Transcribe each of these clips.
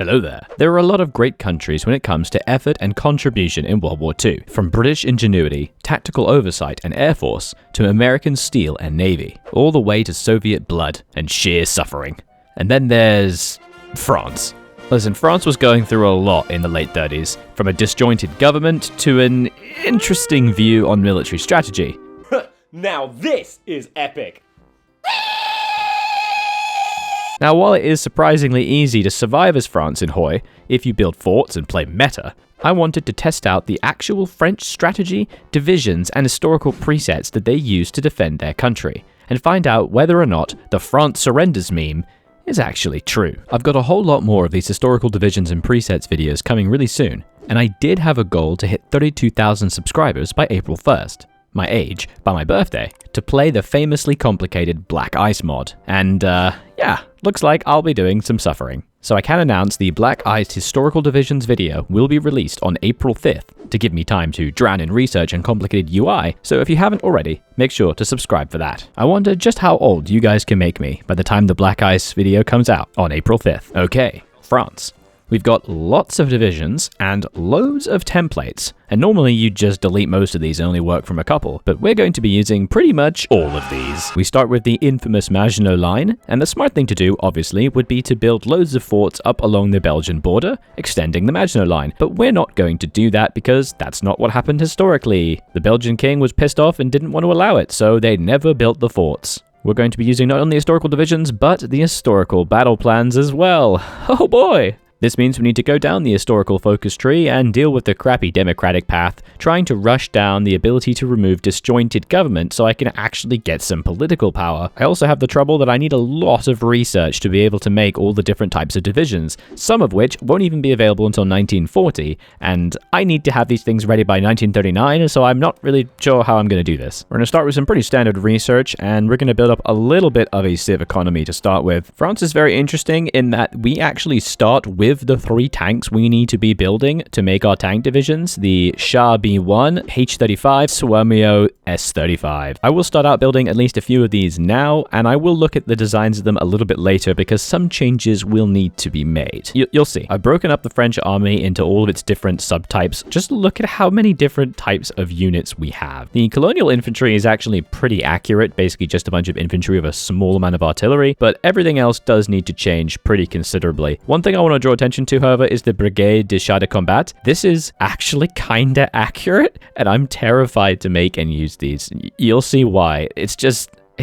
Hello there. There are a lot of great countries when it comes to effort and contribution in World War II, from British ingenuity, tactical oversight and air force, to American steel and navy, all the way to Soviet blood and sheer suffering. And then there's France. Listen, France was going through a lot in the late 30s, from a disjointed government to an interesting view on military strategy. Now this is epic! Now, while it is surprisingly easy to survive as France in HOI, if you build forts and play meta, I wanted to test out the actual French strategy, divisions, and historical presets that they use to defend their country, and find out whether or not the France surrenders meme is actually true. I've got a whole lot more of these historical divisions and presets videos coming really soon, and I did have a goal to hit 32,000 subscribers by April 1st. My age, by my birthday, to play the famously complicated Black Ice mod. And yeah, looks like I'll be doing some suffering. So I can announce the Black Ice Historical Divisions video will be released on April 5th to give me time to drown in research and complicated UI, so if you haven't already, make sure to subscribe for that. I wonder just how old you guys can make me by the time the Black Ice video comes out on April 5th. Okay, France. We've got lots of divisions and loads of templates, and normally you just delete most of these and only work from a couple, but we're going to be using pretty much all of these. We start with the infamous Maginot Line, and the smart thing to do, obviously, would be to build loads of forts up along the Belgian border, extending the Maginot Line, but we're not going to do that because that's not what happened historically. The Belgian king was pissed off and didn't want to allow it, so they never built the forts. We're going to be using not only historical divisions, but the historical battle plans as well. Oh boy! This means we need to go down the historical focus tree and deal with the crappy democratic path, trying to rush down the ability to remove disjointed government so I can actually get some political power. I also have the trouble that I need a lot of research to be able to make all the different types of divisions, some of which won't even be available until 1940, and I need to have these things ready by 1939, so I'm not really sure how I'm going to do this. We're going to start with some pretty standard research, and we're going to build up a little bit of a civ economy to start with. France is very interesting in that we actually start with the 3 tanks we need to be building to make our tank divisions, the Shah B1, H35, Swarmio S35. I will start out building at least a few of these now, and I will look at the designs of them a little bit later because some changes will need to be made. You'll see. I've broken up the French army into all of its different subtypes. Just look at how many different types of units we have. The colonial infantry is actually pretty accurate, basically just a bunch of infantry with a small amount of artillery, but everything else does need to change pretty considerably. One thing I want to draw attention to, however, is the Brigade de Chars de Combat. This is actually kinda accurate, and I'm terrified to make and use these. You'll see why. It's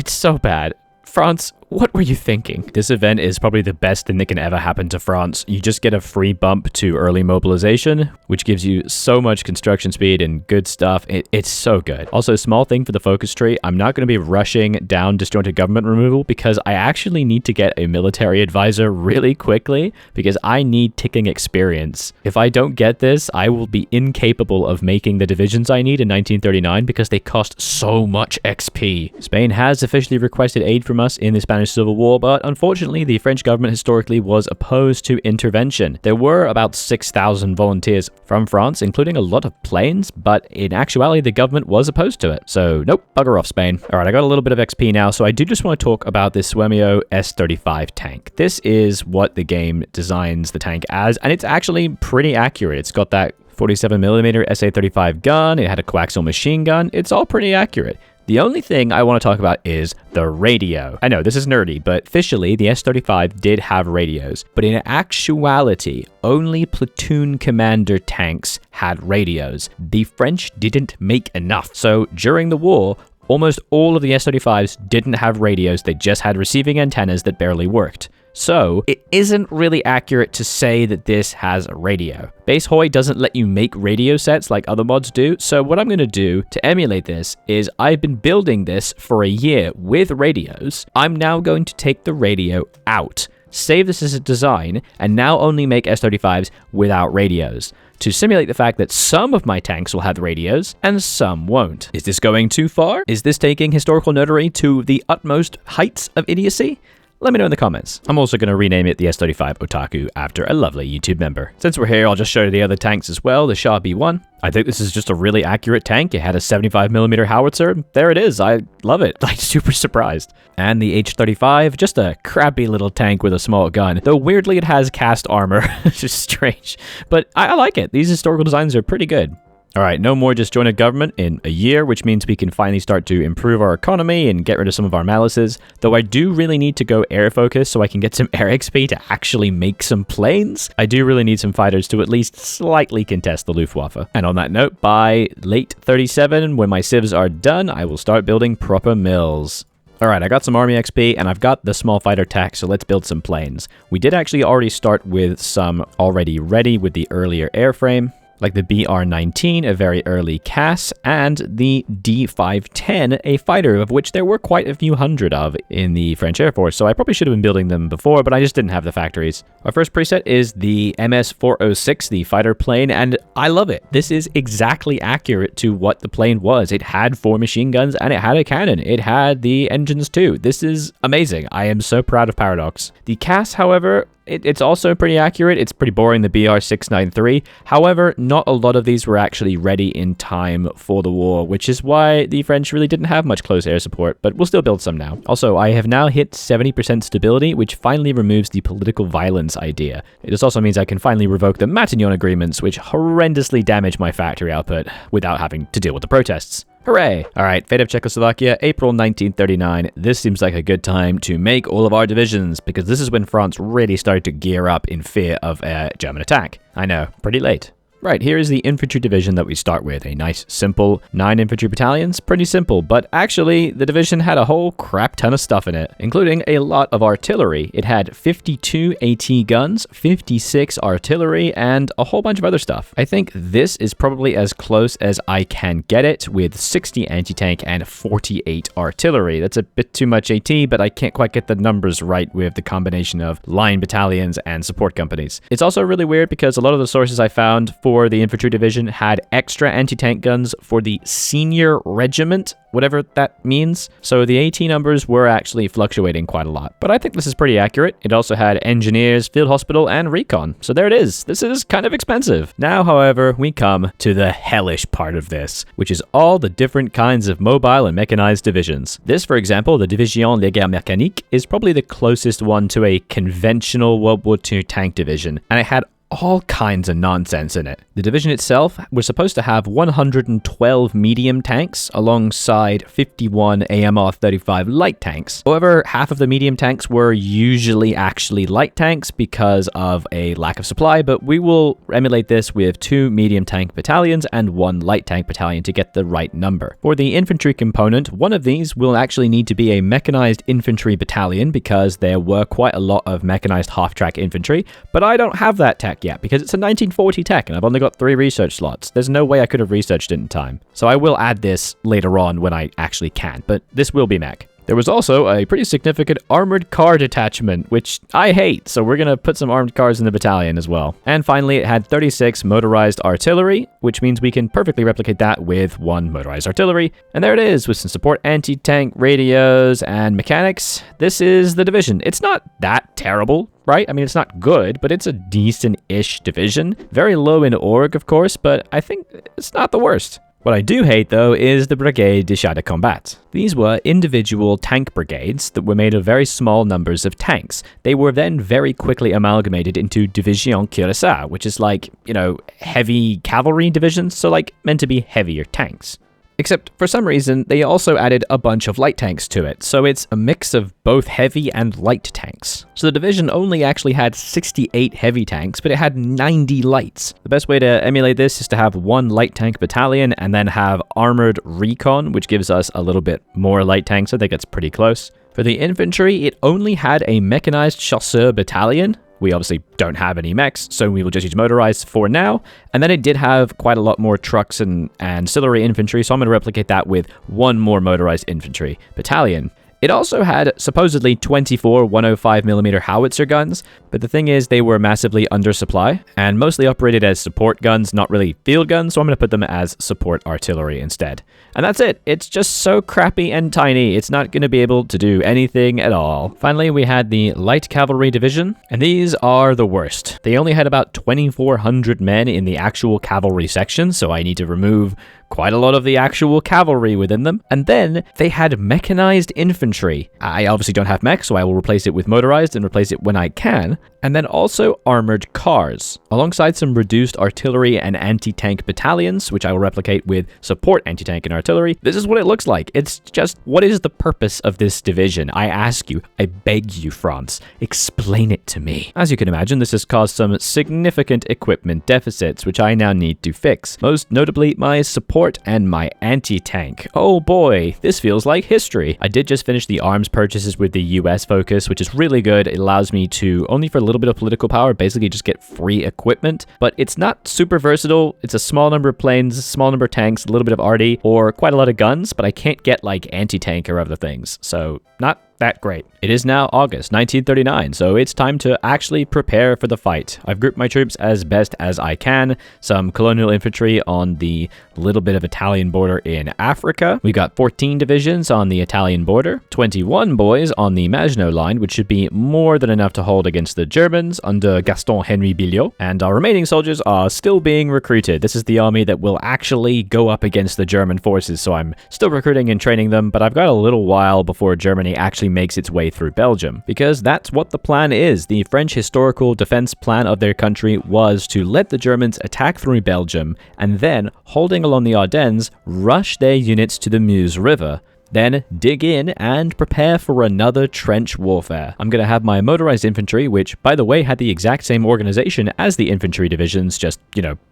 so bad. France, what were you thinking? This event is probably the best thing that can ever happen to France. You just get a free bump to early mobilization, which gives you so much construction speed and good stuff. It's so good. Also, small thing for the focus tree, I'm not going to be rushing down disjointed government removal because I actually need to get a military advisor really quickly because I need ticking experience. If I don't get this, I will be incapable of making the divisions I need in 1939 because they cost so much XP. Spain has officially requested aid from us in the Spanish Civil War, but unfortunately the French government historically was opposed to intervention. There were about 6,000 volunteers from France, including a lot of planes, but in actuality the government was opposed to it. So nope, bugger off Spain. Alright, I got a little bit of XP now, so I do just want to talk about this Swarmio S35 tank. This is what the game designs the tank as, and it's actually pretty accurate. It's got that 47mm SA-35 gun, it had a coaxial machine gun, it's all pretty accurate. The only thing I want to talk about is the radio. I know, this is nerdy, but officially the S-35 did have radios, but in actuality, only platoon commander tanks had radios. The French didn't make enough. So during the war, almost all of the S-35s didn't have radios, they just had receiving antennas that barely worked. So, it isn't really accurate to say that this has a radio. Base HOI doesn't let you make radio sets like other mods do, so what I'm going to do to emulate this is I've been building this for a year with radios. I'm now going to take the radio out, save this as a design, and now only make S-35s without radios, to simulate the fact that some of my tanks will have radios and some won't. Is this going too far? Is this taking historical nerdery to the utmost heights of idiocy? Let me know in the comments. I'm also going to rename it the S35 Otaku after a lovely YouTube member. Since we're here, I'll just show you the other tanks as well. The Shaw B1. I think this is just a really accurate tank. It had a 75mm howitzer. There it is. I love it. I'm super surprised. And the H35, just a crappy little tank with a small gun. Though weirdly, it has cast armor. It's just strange. But I like it. These historical designs are pretty good. Alright, no more disjointed government in a year, which means we can finally start to improve our economy and get rid of some of our malices. Though I do really need to go air focus so I can get some air XP to actually make some planes. I do really need some fighters to at least slightly contest the Luftwaffe. And on that note, by late 37, when my civs are done, I will start building proper mills. Alright, I got some army XP, and I've got the small fighter tech, so let's build some planes. We did actually already start with some already ready with the earlier airframe, like the BR-19, a very early CAS, and the D-510, a fighter, of which there were quite a few hundred of in the French Air Force, so I probably should have been building them before, but I just didn't have the factories. Our first preset is the MS-406, the fighter plane, and I love it. This is exactly accurate to what the plane was. It had 4 machine guns, and it had a cannon. It had the engines too. This is amazing. I am so proud of Paradox. The CAS, however, it's also pretty accurate. It's pretty boring, the BR-693. However, not a lot of these were actually ready in time for the war, which is why the French really didn't have much close air support, but we'll still build some now. Also, I have now hit 70% stability, which finally removes the political violence idea. This also means I can finally revoke the Matignon agreements, which horrendously damage my factory output without having to deal with the protests. Hooray! Alright, fate of Czechoslovakia, April 1939. This seems like a good time to make all of our divisions, because this is when France really started to gear up in fear of a German attack. I know, pretty late. Right, here is the infantry division that we start with. A nice, simple 9 infantry battalions. Pretty simple, but actually, the division had a whole crap ton of stuff in it, including a lot of artillery. It had 52 AT guns, 56 artillery, and a whole bunch of other stuff. I think this is probably as close as I can get it, with 60 anti-tank and 48 artillery. That's a bit too much AT, but I can't quite get the numbers right with the combination of line battalions and support companies. It's also really weird because a lot of the sources I found for the infantry division had extra anti-tank guns for the senior regiment, whatever that means. So the AT numbers were actually fluctuating quite a lot. But I think this is pretty accurate. It also had engineers, field hospital, and recon. So there it is. This is kind of expensive. Now, however, we come to the hellish part of this, which is all the different kinds of mobile and mechanized divisions. This, for example, the Division Légère Mécanique, is probably the closest one to a conventional World War II tank division, and it had all kinds of nonsense in it. The division itself was supposed to have 112 medium tanks alongside 51 AMR-35 light tanks. However, half of the medium tanks were usually actually light tanks because of a lack of supply, but we will emulate this with 2 medium tank battalions and 1 light tank battalion to get the right number. For the infantry component, one of these will actually need to be a mechanized infantry battalion because there were quite a lot of mechanized half-track infantry, but I don't have that tech yet because it's a 1940 tech and I've only got 3 research slots. There's no way I could have researched it in time. So I will add this later on when I actually can, but this will be mech. There was also a pretty significant armored car detachment, which I hate, so we're going to put some armored cars in the battalion as well. And finally, it had 36 motorized artillery, which means we can perfectly replicate that with 1 motorized artillery. And there it is, with some support anti-tank radios and mechanics. This is the division. It's not that terrible, right? I mean, it's not good, but it's a decent-ish division. Very low in org, of course, but I think it's not the worst. What I do hate, though, is the Brigade de Chars de Combat. These were individual tank brigades that were made of very small numbers of tanks. They were then very quickly amalgamated into Division Cuirassier, which is like, you know, heavy cavalry divisions, so like meant to be heavier tanks. Except, for some reason, they also added a bunch of light tanks to it, so it's a mix of both heavy and light tanks. So the division only actually had 68 heavy tanks, but it had 90 lights. The best way to emulate this is to have 1 light tank battalion and then have armored recon, which gives us a little bit more light tanks. I think that's pretty close. For the infantry, it only had a mechanized chasseur battalion. We obviously don't have any mechs, so we will just use motorized for now. And then it did have quite a lot more trucks and ancillary infantry, so I'm going to replicate that with 1 more motorized infantry battalion. It also had supposedly 24 105mm howitzer guns, but the thing is they were massively undersupply and mostly operated as support guns, not really field guns, so I'm going to put them as support artillery instead. And that's it. It's just so crappy and tiny, it's not going to be able to do anything at all. Finally, we had the light cavalry division, and these are the worst. They only had about 2,400 men in the actual cavalry section, so I need to remove quite a lot of the actual cavalry within them. And then they had mechanized infantry. I obviously don't have mech, so I will replace it with motorized and replace it when I can. And then also armored cars, alongside some reduced artillery and anti-tank battalions, which I will replicate with support anti-tank and artillery. This is what it looks like. It's just, what is the purpose of this division? I ask you, I beg you, France, explain it to me. As you can imagine, this has caused some significant equipment deficits, which I now need to fix. Most notably, my support and my anti-tank. Oh boy, this feels like history. I did just finish the arms purchases with the US focus, which is really good. It allows me to, only for a little bit of political power, basically just get free equipment, but it's not super versatile. It's a small number of planes, a small number of tanks, a little bit of arty, or quite a lot of guns, but I can't get like anti-tank or other things, so not that great. It is now August 1939, so it's time to actually prepare for the fight. I've grouped my troops as best as I can. Some colonial infantry on the little bit of Italian border in Africa. We got 14 divisions on the Italian border, 21 boys on the Maginot Line, which should be more than enough to hold against the Germans under Gaston Henry Billiot, and our remaining soldiers are still being recruited. This is the army that will actually go up against the German forces, so I'm still recruiting and training them, but I've got a little while before Germany actually makes its way through Belgium, because that's what the plan is. The French historical defense plan of their country was to let the Germans attack through Belgium, and then, holding along the Ardennes, rush their units to the Meuse River. Then dig in and prepare for another trench warfare. I'm going to have my motorized infantry, which, by the way, had the exact same organization as the infantry divisions, just,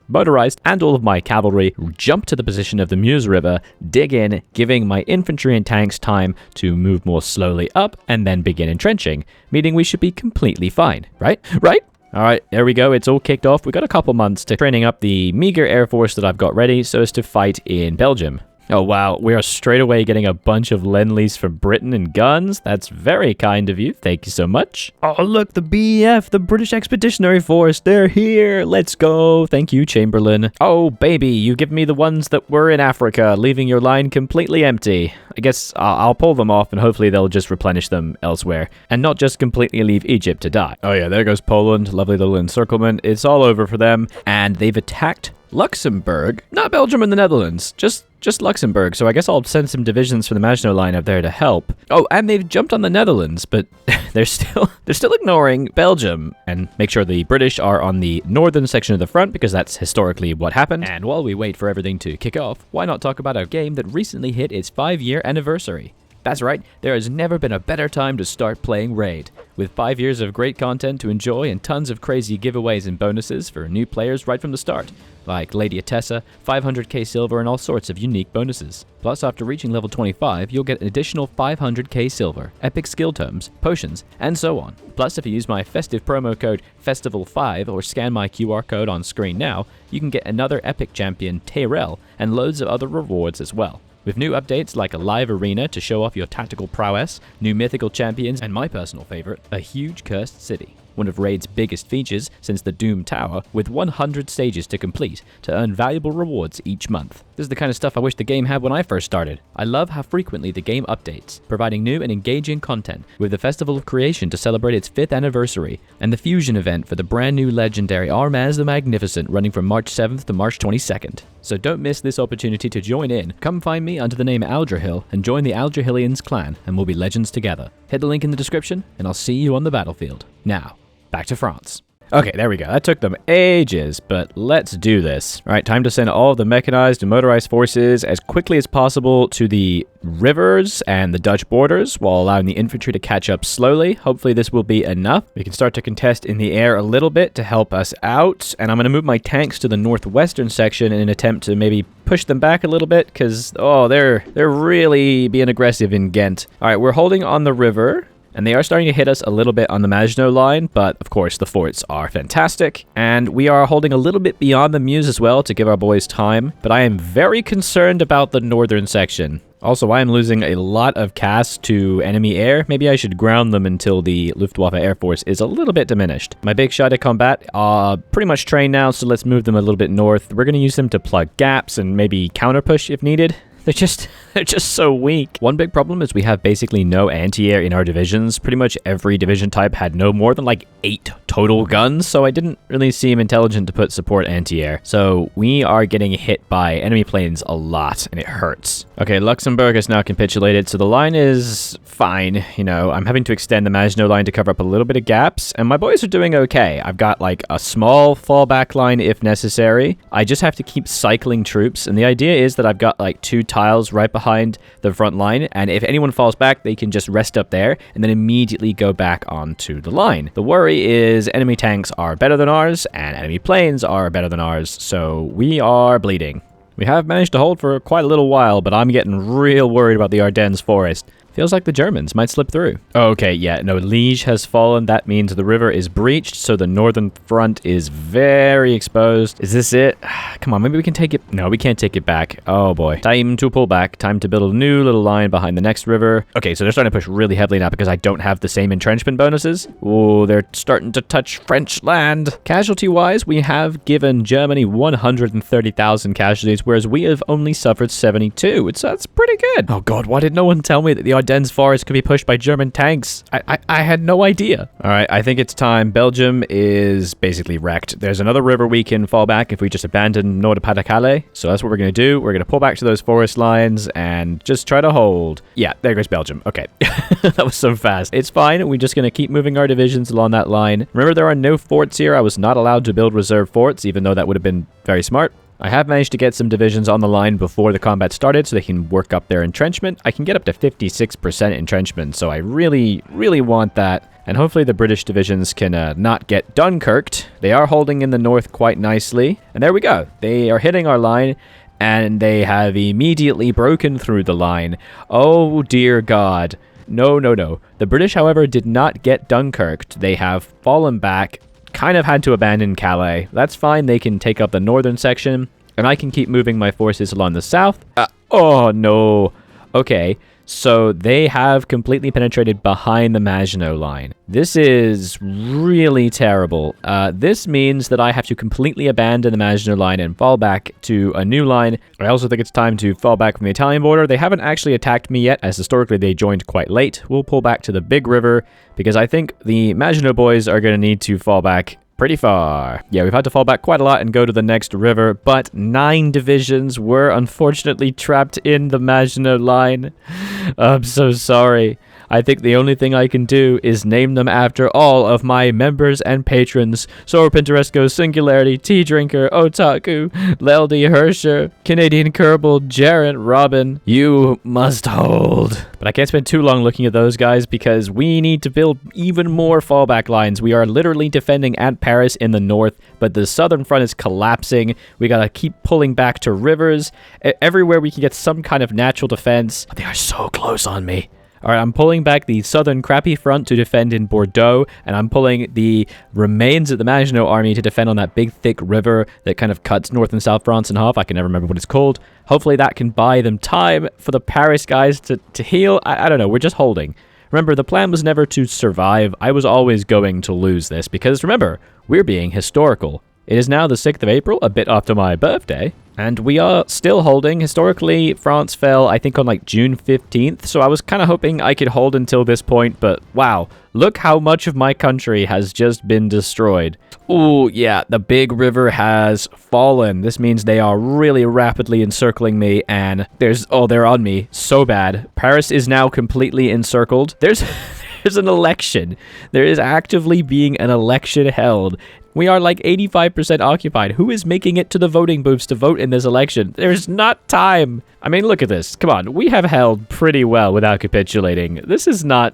motorized, and all of my cavalry jump to the position of the Meuse River, dig in, giving my infantry and tanks time to move more slowly up, and then begin entrenching, meaning we should be completely fine, right? Right? Alright, there we go, it's all kicked off. We got a couple months to training up the meager air force that I've got ready so as to fight in Belgium. Oh wow, we are straight away getting a bunch of Lend-Lease from Britain and guns. That's very kind of you. Thank you so much. Oh look, the BEF, the British Expeditionary Force, they're here. Let's go. Thank you, Chamberlain. Oh baby, you give me the ones that were in Africa, leaving your line completely empty. I guess I'll pull them off and hopefully they'll just replenish them elsewhere and not just completely leave Egypt to die. Oh yeah, there goes Poland. Lovely little encirclement. It's all over for them. And they've attacked Luxembourg, not Belgium and the Netherlands, just Luxembourg, so I guess I'll send some divisions from the Maginot Line up there to help. Oh, and they've jumped on the Netherlands, but they're still ignoring Belgium. And make sure the British are on the northern section of the front, because that's historically what happened. And while we wait for everything to kick off, why not talk about a game that recently hit its 5-year anniversary? That's right, there has never been a better time to start playing Raid. With 5 years of great content to enjoy and tons of crazy giveaways and bonuses for new players right from the start, like Lady Etessa, 500k silver, and all sorts of unique bonuses. Plus, after reaching level 25, you'll get an additional 500k silver, epic skill tomes, potions, and so on. Plus, if you use my festive promo code FESTIVAL5 or scan my QR code on screen now, you can get another epic champion, Tyrell, and loads of other rewards as well. With new updates like a live arena to show off your tactical prowess, new mythical champions, and my personal favorite, a huge cursed city. One of Raid's biggest features since the Doom Tower, with 100 stages to complete to earn valuable rewards each month. This is the kind of stuff I wish the game had when I first started. I love how frequently the game updates, providing new and engaging content, with the Festival of Creation to celebrate its 5th anniversary, and the Fusion event for the brand new legendary Armaz the Magnificent running from March 7th to March 22nd. So don't miss this opportunity to join in. Come find me under the name Aldrahill and join the Aldrahillians clan, and we'll be legends together. Hit the link in the description, and I'll see you on the battlefield. Now, back to France. Okay, there we go. That took them ages, but let's do this. All right, time to send all of the mechanized and motorized forces as quickly as possible to the rivers and the Dutch borders while allowing the infantry to catch up slowly. Hopefully this will be enough. We can start to contest in the air a little bit to help us out, and I'm going to move my tanks to the northwestern section in an attempt to maybe push them back a little bit because, oh, they're really being aggressive in Ghent. All right, we're holding on the river. And they are starting to hit us a little bit on the Maginot Line, but of course the forts are fantastic. And we are holding a little bit beyond the Meuse as well to give our boys time. But I am very concerned about the northern section. Also, I am losing a lot of cast to enemy air. Maybe I should ground them until the Luftwaffe Air Force is a little bit diminished. My big shot at combat are pretty much trained now, so let's move them a little bit north. We're going to use them to plug gaps and maybe counter push if needed. They're just so weak. One big problem is we have basically no anti-air in our divisions. Pretty much every division type had no more than like 8 total guns, so I didn't really seem intelligent to put support anti-air. So we are getting hit by enemy planes a lot, and it hurts. Okay, Luxembourg has now capitulated, so the line is fine. You know, I'm having to extend the Maginot Line to cover up a little bit of gaps, and my boys are doing okay. I've got like a small fallback line if necessary. I just have to keep cycling troops, and the idea is that I've got like 2 tiles right behind the front line, and if anyone falls back, they can just rest up there and then immediately go back onto the line. The worry is enemy tanks are better than ours and enemy planes are better than ours, so we are bleeding. We have managed to hold for quite a little while, but I'm getting real worried about the Ardennes forest. Feels like the Germans might slip through. Okay, yeah, no, Liege has fallen. That means the river is breached, so the northern front is very exposed. Is this it? Come on, maybe we can take it. No, we can't take it back. Oh boy. Time to pull back. Time to build a new little line behind the next river. Okay, so they're starting to push really heavily now because I don't have the same entrenchment bonuses. Oh, they're starting to touch French land. Casualty-wise, we have given Germany 130,000 casualties, whereas we have only suffered 72. That's pretty good. Oh god, why did no one tell me that the Ardennes forest could be pushed by German tanks? I had no idea. All right, I think it's time. Belgium is basically wrecked. There's another river we can fall back if we just abandon Nord-Pas-de-Calais. So that's what we're going to do. We're going to pull back to those forest lines and just try to hold. Yeah, there goes Belgium. Okay, that was so fast. It's fine. We're just going to keep moving our divisions along that line. Remember, there are no forts here. I was not allowed to build reserve forts, even though that would have been very smart. I have managed to get some divisions on the line before the combat started so they can work up their entrenchment. I can get up to 56% entrenchment, so I really, really want that. And hopefully the British divisions can not get Dunkirked. They are holding in the north quite nicely. And there we go. They are hitting our line, and they have immediately broken through the line. Oh, dear God. No, no, no. The British, however, did not get Dunkirked. They have fallen back. Kind of had to abandon Calais. That's fine. They can take up the northern section, and I can keep moving my forces along the south. Oh, no. Okay, so they have completely penetrated behind the Maginot Line. This is really terrible. This means that I have to completely abandon the Maginot Line and fall back to a new line. I also think it's time to fall back from the Italian border. They haven't actually attacked me yet, as historically they joined quite late. We'll pull back to the big river, because I think the Maginot boys are going to need to fall back pretty far. Yeah, we've had to fall back quite a lot and go to the next river, but 9 divisions were unfortunately trapped in the Maginot Line. I'm so sorry. I think the only thing I can do is name them after all of my members and patrons. Sora Pinteresco, Singularity, Tea Drinker, Otaku, Leldy, Hersher, Canadian Kerbal, Jaren, Robin. You must hold. But I can't spend too long looking at those guys because we need to build even more fallback lines. We are literally defending at Paris in the north, but the southern front is collapsing. We gotta keep pulling back to rivers. Everywhere we can get some kind of natural defense. They are so close on me. All right, I'm pulling back the southern crappy front to defend in Bordeaux, and I'm pulling the remains of the Maginot army to defend on that big, thick river that kind of cuts North and South France in half. I can never remember what it's called. Hopefully that can buy them time for the Paris guys to heal. I don't know. We're just holding. Remember, the plan was never to survive. I was always going to lose this because, remember, we're being historical. It is now the 6th of April, a bit after my birthday, and we are still holding. Historically, France fell, I think, on like June 15th, so I was kind of hoping I could hold until this point, but wow, look how much of my country has just been destroyed. Ooh, yeah, the big river has fallen. This means they are really rapidly encircling me, and they're on me so bad. Paris is now completely encircled. There's an election. There is actively being an election held. We are like 85% occupied. Who is making it to the voting booths to vote in this election? There's not time. I mean, look at this. Come on. We have held pretty well without capitulating. This is not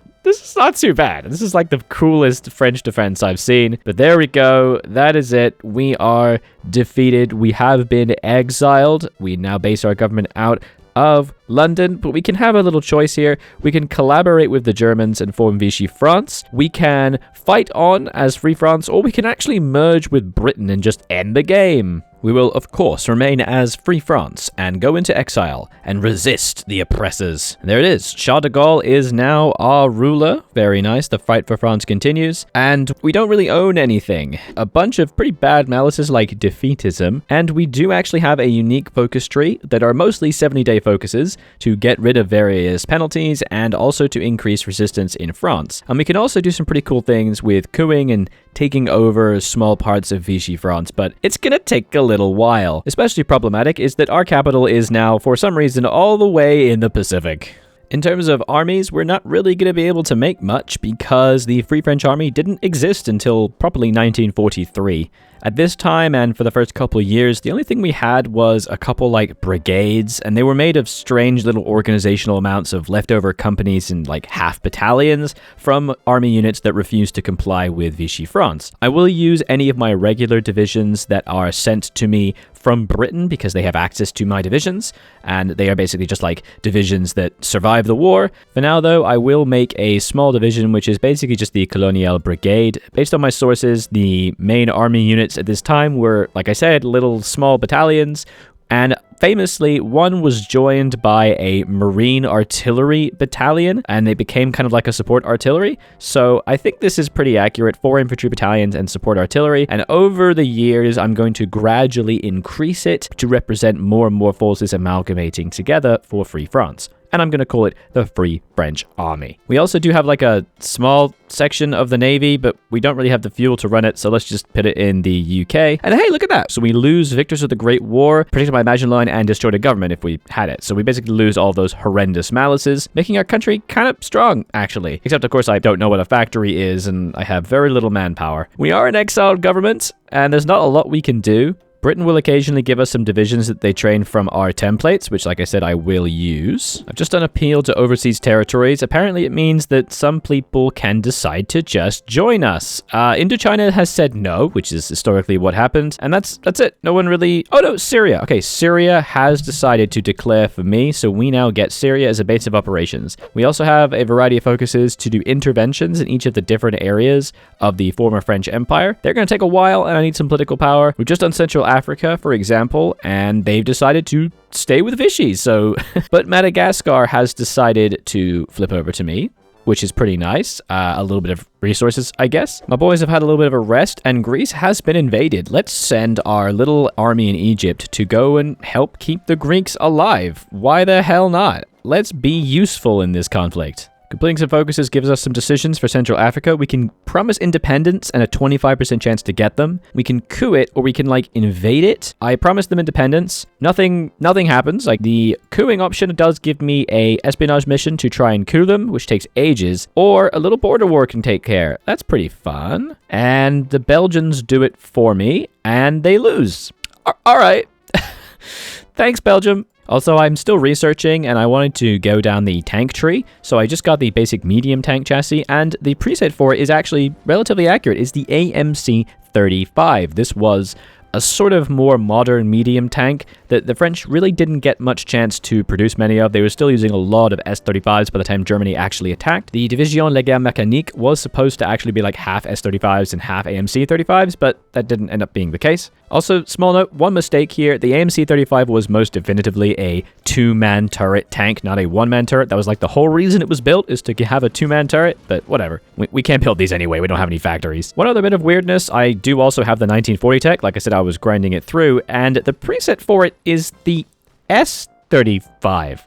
too bad. This is like the coolest French defense I've seen. But there we go. That is it. We are defeated. We have been exiled. We now base our government out of London, but we can have a little choice here. We can collaborate with the Germans and form Vichy France. We can fight on as Free France, or we can actually merge with Britain and just end the game. We will, of course, remain as Free France and go into exile and resist the oppressors. And there it is. Charles de Gaulle is now our ruler. Very nice. The fight for France continues. And we don't really own anything. A bunch of pretty bad malices like defeatism. And we do actually have a unique focus tree that are mostly 70-day focuses to get rid of various penalties and also to increase resistance in France. And we can also do some pretty cool things with cooing and taking over small parts of Vichy France, but it's gonna take a little while. Especially problematic is that our capital is now, for some reason, all the way in the Pacific. In terms of armies, we're not really going to be able to make much because the Free French Army didn't exist until probably 1943. At this time, and for the first couple of years, the only thing we had was a couple like brigades, and they were made of strange little organizational amounts of leftover companies and like half battalions from army units that refused to comply with Vichy France. I will use any of my regular divisions that are sent to me from Britain because they have access to my divisions, and they are basically just like divisions that survive the war. For now, though, I will make a small division, which is basically just the Colonial Brigade. Based on my sources, the main army units at this time were, like I said, little small battalions, and famously, one was joined by a Marine Artillery battalion, and they became kind of like a support artillery. So I think this is pretty accurate. 4 infantry battalions and support artillery. And over the years, I'm going to gradually increase it to represent more and more forces amalgamating together for Free France. And I'm going to call it the Free French Army. We also do have like a small section of the Navy, but we don't really have the fuel to run it, so let's just put it in the UK. And hey, look at that! So we lose victors of the Great War, protected by Maginot Line, and destroyed a government if we had it. So we basically lose all those horrendous malices, making our country kind of strong, actually. Except, of course, I don't know what a factory is, and I have very little manpower. We are an exiled government, and there's not a lot we can do. Britain will occasionally give us some divisions that they train from our templates, which, like I said, I will use. I've just done appeal to overseas territories. Apparently, it means that some people can decide to just join us. Indochina has said no, which is historically what happened, and that's it. No one really... Oh, no, Syria. Okay, Syria has decided to declare for me, so we now get Syria as a base of operations. We also have a variety of focuses to do interventions in each of the different areas of the former French Empire. They're going to take a while, and I need some political power. We've just done Central Africa, for example, and they've decided to stay with Vichy, so... But Madagascar has decided to flip over to me, which is pretty nice. A little bit of resources, I guess. My boys have had a little bit of a rest, and Greece has been invaded. Let's send our little army in Egypt to go and help keep the Greeks alive. Why the hell not? Let's be useful in this conflict. Completing some focuses gives us some decisions for Central Africa. We can promise independence and a 25% chance to get them. We can coup it, or we can, like, invade it. I promised them independence. Nothing happens. Like, the cooing option does give me a espionage mission to try and coup them, which takes ages. Or a little border war can take care. That's pretty fun. And the Belgians do it for me, and they lose. All right. Thanks, Belgium. Also, I'm still researching, and I wanted to go down the tank tree, so I just got the basic medium tank chassis, and the preset for it is actually relatively accurate. It's the AMC 35. This was a sort of more modern medium tank that the French really didn't get much chance to produce many of. They were still using a lot of S-35s by the time Germany actually attacked. The Division Légère Mécanique was supposed to actually be like half S-35s and half AMC 35s, but that didn't end up being the case. Also, small note, one mistake here. The AMC 35 was most definitively a 2-man turret tank, not a 1-man turret. That was like the whole reason it was built, is to have a 2-man turret, but whatever. We can't build these anyway. We don't have any factories. One other bit of weirdness, I do also have the 1940 tech. Like I said, I was grinding it through, and the preset for it is the S-35.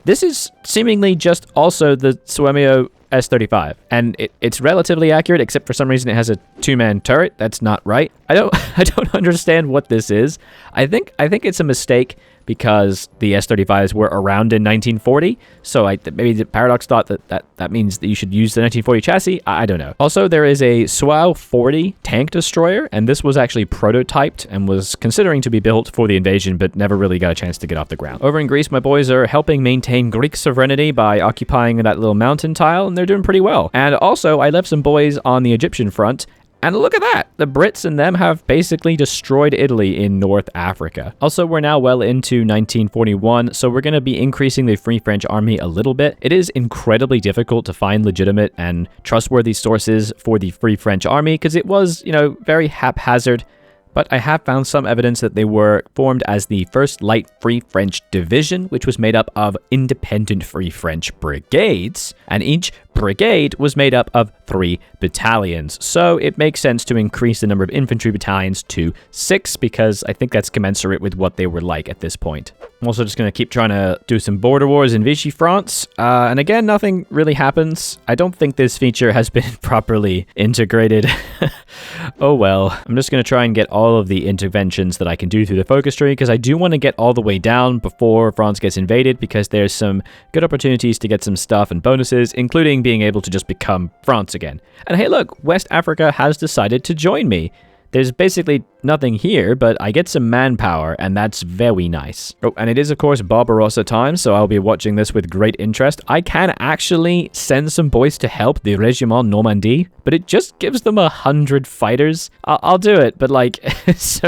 This is seemingly just also the Suomio S-35, and it's relatively accurate, except for some reason it has a 2-man turret. That's not right. I don't understand what this is. I think it's a mistake because the S-35s were around in 1940, so maybe the Paradox thought that means that you should use the 1940 chassis. I don't know. Also, there is a HOI4 tank destroyer, and this was actually prototyped and was considering to be built for the invasion, but never really got a chance to get off the ground. Over in Greece, my boys are helping maintain Greek sovereignty by occupying that little mountain tile, and they're doing pretty well. And also, I left some boys on the Egyptian front, And look at that! The Brits and them have basically destroyed Italy in North Africa. Also, we're now well into 1941, so we're going to be increasing the Free French Army a little bit. It is incredibly difficult to find legitimate and trustworthy sources for the Free French Army because it was, very haphazard. But I have found some evidence that they were formed as the 1st Light Free French Division, which was made up of independent Free French brigades, and each brigade was made up of 3 battalions. So it makes sense to increase the number of infantry battalions to 6 because I think that's commensurate with what they were like at this point. I'm also just going to keep trying to do some border wars in Vichy France. And again, nothing really happens. I don't think this feature has been properly integrated. Oh well. I'm just going to try and get all of the interventions that I can do through the focus tree because I do want to get all the way down before France gets invaded because there's some good opportunities to get some stuff and bonuses, including being able to just become France again. And hey look, West Africa has decided to join me. There's basically nothing here, but I get some manpower, and that's very nice. Oh, and it is, of course, Barbarossa time, so I'll be watching this with great interest. I can actually send some boys to help the Régiment Normandie, but it just gives them 100 fighters. I'll do it, but, it's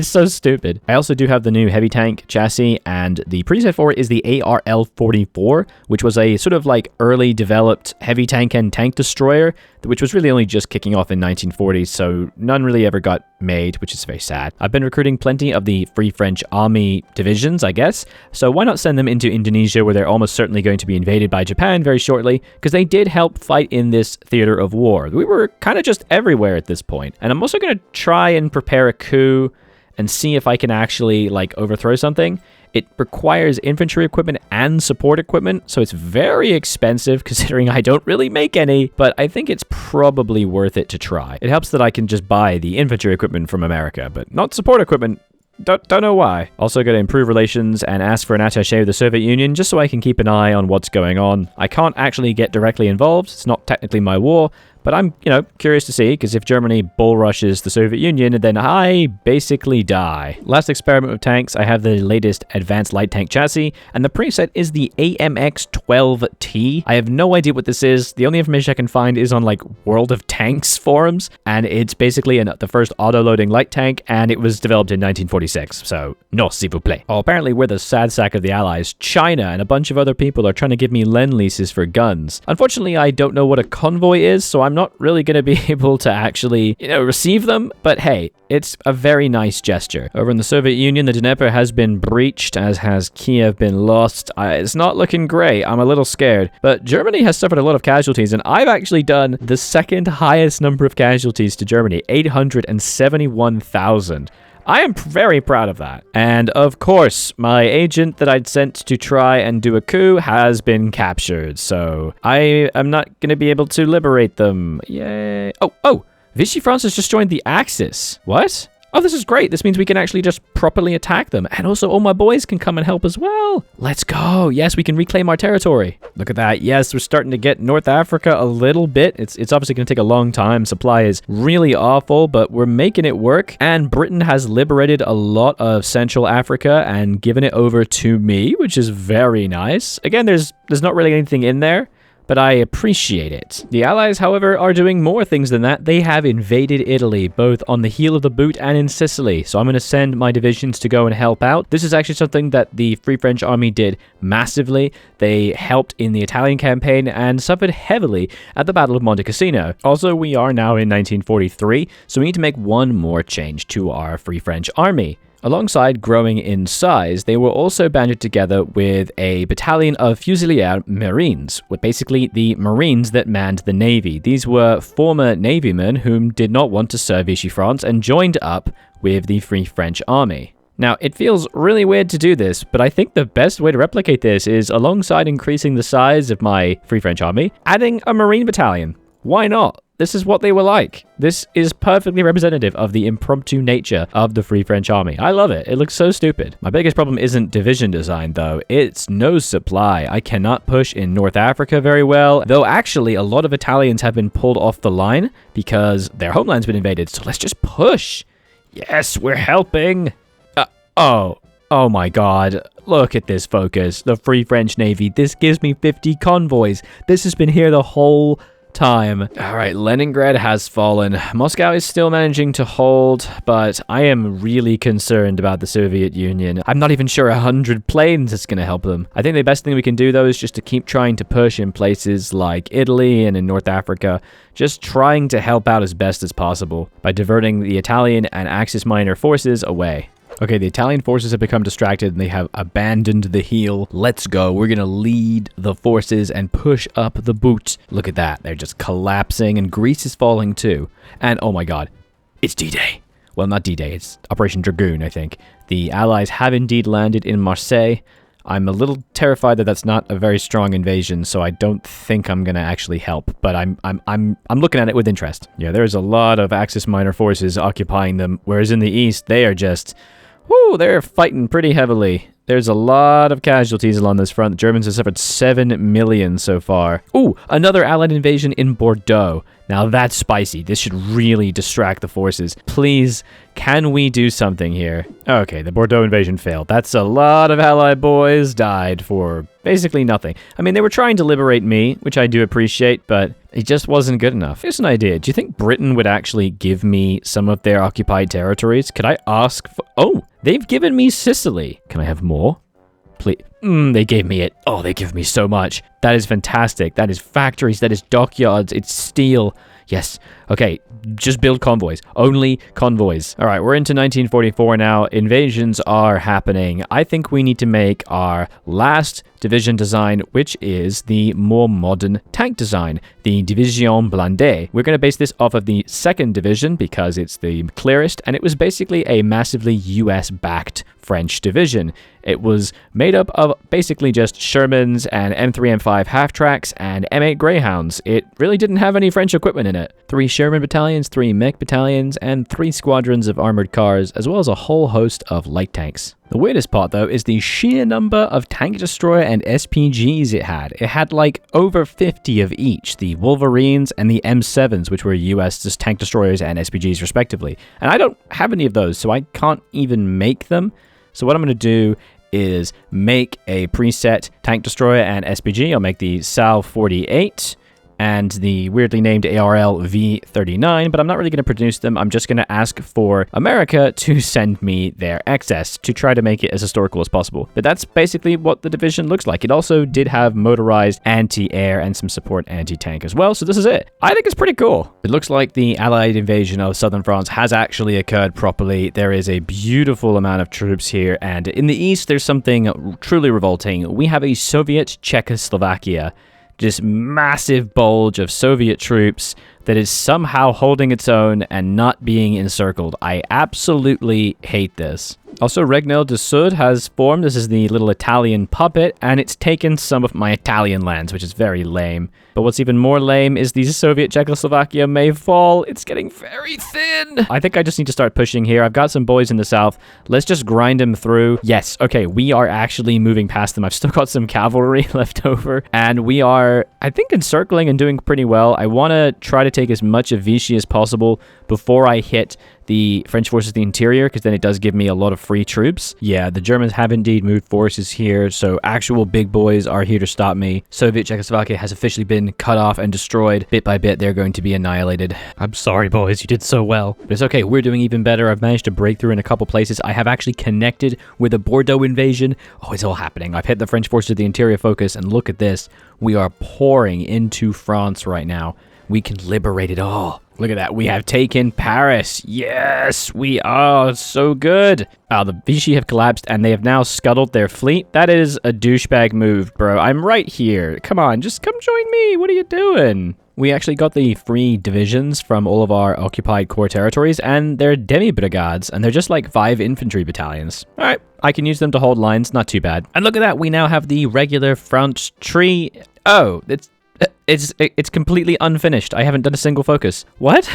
so stupid. I also do have the new heavy tank chassis, and the preset for it is the ARL-44, which was a sort of, early developed heavy tank and tank destroyer, which was really only just kicking off in 1940, so none really ever got made, which is very sad. I've been recruiting plenty of the Free French Army divisions, I guess, so why not send them into Indonesia where they're almost certainly going to be invaded by Japan very shortly, because they did help fight in this theater of war. We were kind of just everywhere at this point, and I'm also going to try and prepare a coup and see if I can actually, overthrow something. It requires infantry equipment and support equipment, so it's very expensive considering I don't really make any, but I think it's probably worth it to try. It helps that I can just buy the infantry equipment from America, but not support equipment. Don't know why. Also got to improve relations and ask for an attaché with the Soviet Union just so I can keep an eye on what's going on. I can't actually get directly involved. It's not technically my war, but I'm, curious to see, because if Germany bull rushes the Soviet Union, then I basically die. Last experiment with tanks, I have the latest advanced light tank chassis, and the preset is the AMX-12T. I have no idea what this is. The only information I can find is on, World of Tanks forums, and it's basically the first auto-loading light tank, and it was developed in 1946, so no, s'il vous plaît. Oh, apparently we're the sad sack of the Allies. China and a bunch of other people are trying to give me lend-leases for guns. Unfortunately, I don't know what a convoy is, so I'm not really going to be able to actually, receive them, but hey, it's a very nice gesture. Over in the Soviet Union, the Dnieper has been breached, as has Kiev been lost. It's not looking great. I'm a little scared, but Germany has suffered a lot of casualties, and I've actually done the second highest number of casualties to Germany, 871,000. I am very proud of that. And of course, my agent that I'd sent to try and do a coup has been captured, so I am not going to be able to liberate them. Yay. Oh, Vichy France has just joined the Axis. What? Oh, this is great. This means we can actually just properly attack them. And also all my boys can come and help as well. Let's go. Yes, we can reclaim our territory. Look at that. Yes, we're starting to get North Africa a little bit. It's obviously going to take a long time. Supply is really awful, but we're making it work. And Britain has liberated a lot of Central Africa and given it over to me, which is very nice. Again, there's not really anything in there, but I appreciate it. The Allies, however, are doing more things than that. They have invaded Italy, both on the heel of the boot and in Sicily. So I'm going to send my divisions to go and help out. This is actually something that the Free French Army did massively. They helped in the Italian campaign and suffered heavily at the Battle of Monte Cassino. Also, we are now in 1943, so we need to make one more change to our Free French Army. Alongside growing in size, they were also banded together with a battalion of Fusilier Marines, with basically the Marines that manned the Navy. These were former Navymen whom did not want to serve Vichy France and joined up with the Free French Army. Now, it feels really weird to do this, but I think the best way to replicate this is, alongside increasing the size of my Free French Army, adding a Marine battalion. Why not? This is what they were like. This is perfectly representative of the impromptu nature of the Free French Army. I love it. It looks so stupid. My biggest problem isn't division design, though. It's no supply. I cannot push in North Africa very well, though actually a lot of Italians have been pulled off the line because their homeland's been invaded, so let's just push. Yes, we're helping. Oh my god. Look at this focus. The Free French Navy. This gives me 50 convoys. This has been here the whole time. All right, Leningrad has fallen. Moscow is still managing to hold, but I am really concerned about the Soviet Union. I'm not even sure 100 planes is going to help them. I think the best thing we can do, though, is just to keep trying to push in places like Italy and in North Africa, just trying to help out as best as possible by diverting the Italian and Axis minor forces away. Okay, the Italian forces have become distracted and they have abandoned the heel. Let's go. We're going to lead the forces and push up the boot. Look at that. They're just collapsing and Greece is falling too. And oh my god, it's D-Day. Well, not D-Day. It's Operation Dragoon, I think. The Allies have indeed landed in Marseille. I'm a little terrified that that's not a very strong invasion, so I don't think I'm going to actually help. But I'm looking at it with interest. Yeah, there's a lot of Axis minor forces occupying them, whereas in the east, they are just... Woo, they're fighting pretty heavily. There's a lot of casualties along this front. The Germans have suffered 7 million so far. Ooh, another Allied invasion in Bordeaux. Now that's spicy. This should really distract the forces. Please, can we do something here? Okay, the Bordeaux invasion failed. That's a lot of Allied boys died for basically nothing. I mean, they were trying to liberate me, which I do appreciate, but it just wasn't good enough. Here's an idea. Do you think Britain would actually give me some of their occupied territories? Could I ask for... Oh, they've given me Sicily. Can I have more? Please. They gave me it. Oh, they give me so much. That is fantastic. That is factories. That is dockyards. It's steel. Yes. Okay, just build convoys. Only convoys. All right, we're into 1944 now. Invasions are happening. I think we need to make our last division design, which is the more modern tank design, the Division Blindée. We're going to base this off of the 2nd Division because it's the clearest, and it was basically a massively US-backed French division. It was made up of basically just Shermans and M3, M5 half-tracks and M8 Greyhounds. It really didn't have any French equipment in it. 3 Sherman battalions, 3 mech battalions, and 3 squadrons of armored cars, as well as a whole host of light tanks. The weirdest part, though, is the sheer number of tank destroyer and SPGs it had. It had like over 50 of each, the Wolverines and the M7s, which were US tank destroyers and SPGs respectively. And I don't have any of those, so I can't even make them. So what I'm going to do is make a preset tank destroyer and SPG. I'll make the SAL 48 and the weirdly named ARL V39, but I'm not really going to produce them. I'm just going to ask for America to send me their excess to try to make it as historical as possible. But that's basically what the division looks like. It also did have motorized anti-air and some support anti-tank as well, so this is it. I think it's pretty cool. It looks like the Allied invasion of southern France has actually occurred properly. There is a beautiful amount of troops here, and in the east, there's something truly revolting. We have a Soviet Czechoslovakia. Just massive bulge of Soviet troops that is somehow holding its own and not being encircled. I absolutely hate this. Also, Regnel de Sud has formed. This is the little Italian puppet, and it's taken some of my Italian lands, which is very lame. But what's even more lame is the Soviet Czechoslovakia may fall. It's getting very thin. I think I just need to start pushing here. I've got some boys in the south. Let's just grind them through. Yes, okay, we are actually moving past them. I've still got some cavalry left over, and we are, I think, encircling and doing pretty well. I want to try to take as much of Vichy as possible before I hit the French forces in the interior, because then it does give me a lot of free troops. Yeah, the Germans have indeed moved forces here, so actual big boys are here to stop me. Soviet Czechoslovakia has officially been cut off and destroyed. Bit by bit, they're going to be annihilated. I'm sorry, boys, you did so well. But it's okay, we're doing even better. I've managed to break through in a couple places. I have actually connected with a Bordeaux invasion. Oh, it's all happening. I've hit the French forces of the interior focus, and look at this. We are pouring into France right now. We can liberate it all. Look at that. We have taken Paris. Yes, we are so good. The Vichy have collapsed and they have now scuttled their fleet. That is a douchebag move, bro. I'm right here. Come on, just come join me. What are you doing? We actually got the free divisions from all of our occupied core territories, and they're demi-brigades, and they're just like 5 infantry battalions. All right, I can use them to hold lines. Not too bad. And look at that. We now have the regular front tree. Oh, it's completely unfinished. I haven't done a single focus. What?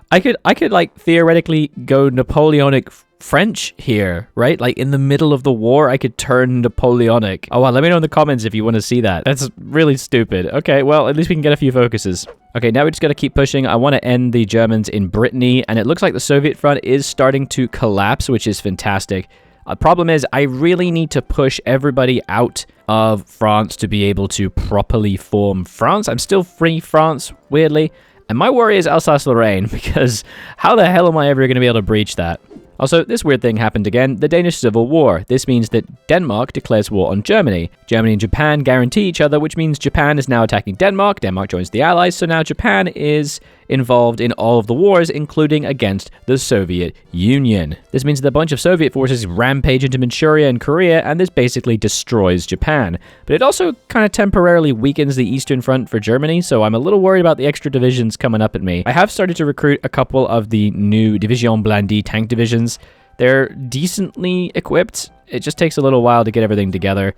I could like theoretically go Napoleonic French here, right? Like in the middle of the war, I could turn Napoleonic. Oh, wow. Let me know in the comments if you want to see that. That's really stupid. Okay, well, at least we can get a few focuses. Okay, now we just got to keep pushing. I want to end the Germans in Brittany, and it looks like the Soviet front is starting to collapse, which is fantastic. The problem is I really need to push everybody out of France to be able to properly form France. I'm still Free France, weirdly. And my worry is Alsace-Lorraine, because how the hell am I ever going to be able to breach that? Also, this weird thing happened again, the Danish Civil War. This means that Denmark declares war on Germany. Germany and Japan guarantee each other, which means Japan is now attacking Denmark. Denmark joins the Allies, so now Japan is involved in all of the wars, including against the Soviet Union. This means that a bunch of Soviet forces rampage into Manchuria and Korea, and this basically destroys Japan. But it also kind of temporarily weakens the Eastern Front for Germany, so I'm a little worried about the extra divisions coming up at me. I have started to recruit a couple of the new Division Blindée tank divisions. They're decently equipped. It just takes a little while to get everything together.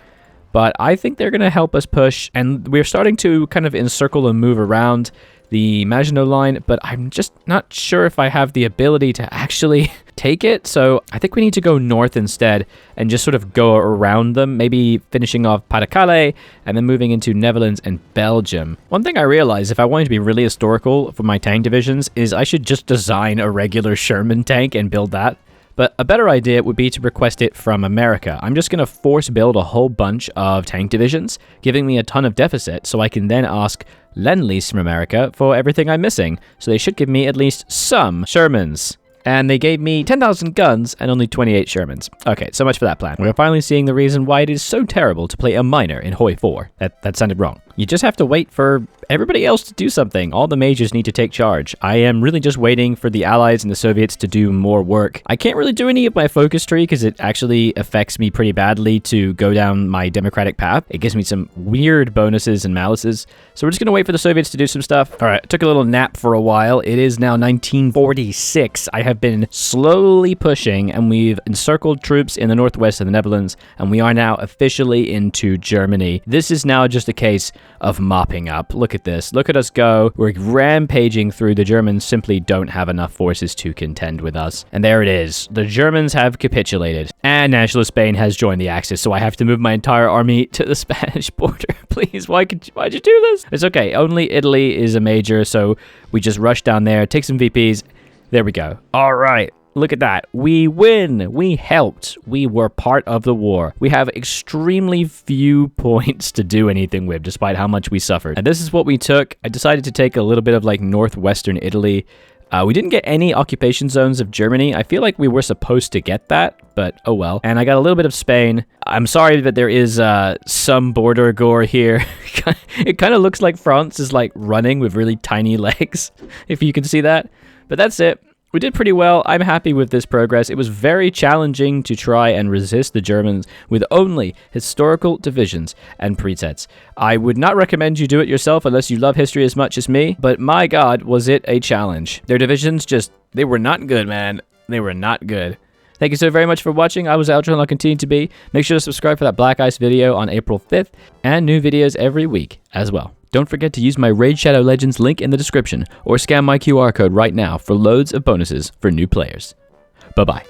But I think they're going to help us push, and we're starting to kind of encircle and move around the Maginot Line, but I'm just not sure if I have the ability to actually take it, so I think we need to go north instead and just sort of go around them, maybe finishing off Pas-de-Calais and then moving into Netherlands and Belgium. One thing I realized, if I wanted to be really historical for my tank divisions, is I should just design a regular Sherman tank and build that. But a better idea would be to request it from America. I'm just going to force build a whole bunch of tank divisions, giving me a ton of deficit, so I can then ask Lend-Lease from America for everything I'm missing. So they should give me at least some Shermans. And they gave me 10,000 guns and only 28 Shermans. Okay, so much for that plan. We're finally seeing the reason why it is so terrible to play a minor in HOI4. That sounded wrong. You just have to wait for everybody else to do something. All the majors need to take charge. I am really just waiting for the Allies and the Soviets to do more work. I can't really do any of my focus tree because it actually affects me pretty badly to go down my democratic path. It gives me some weird bonuses and malices. So we're just going to wait for the Soviets to do some stuff. All right, I took a little nap for a while. It is now 1946. I have been slowly pushing, and we've encircled troops in the northwest of the Netherlands, and we are now officially into Germany. This is now just a case of mopping up. Look at this. Look at us go. We're rampaging through. The Germans simply don't have enough forces to contend with us. And there it is. The Germans have capitulated. And Nationalist Spain has joined the Axis, so I have to move my entire army to the Spanish border. Please, why'd you do this? It's okay. Only Italy is a major, so we just rush down there, take some VPs. There we go. All right. Look at that. We win. We helped. We were part of the war. We have extremely few points to do anything with, despite how much we suffered. And this is what we took. I decided to take a little bit of like northwestern Italy. We didn't get any occupation zones of Germany. I feel like we were supposed to get that, but oh well. And I got a little bit of Spain. I'm sorry that there is some border gore here. It kind of looks like France is like running with really tiny legs, if you can see that. But that's it. We did pretty well. I'm happy with this progress. It was very challenging to try and resist the Germans with only historical divisions and presets. I would not recommend you do it yourself unless you love history as much as me, but my god, was it a challenge. Their divisions they were not good, man. They were not good. Thank you so very much for watching. I was Aldrahill and I'll continue to be. Make sure to subscribe for that Black Ice video on April 5th and new videos every week as well. Don't forget to use my Raid Shadow Legends link in the description or scan my QR code right now for loads of bonuses for new players. Bye-bye.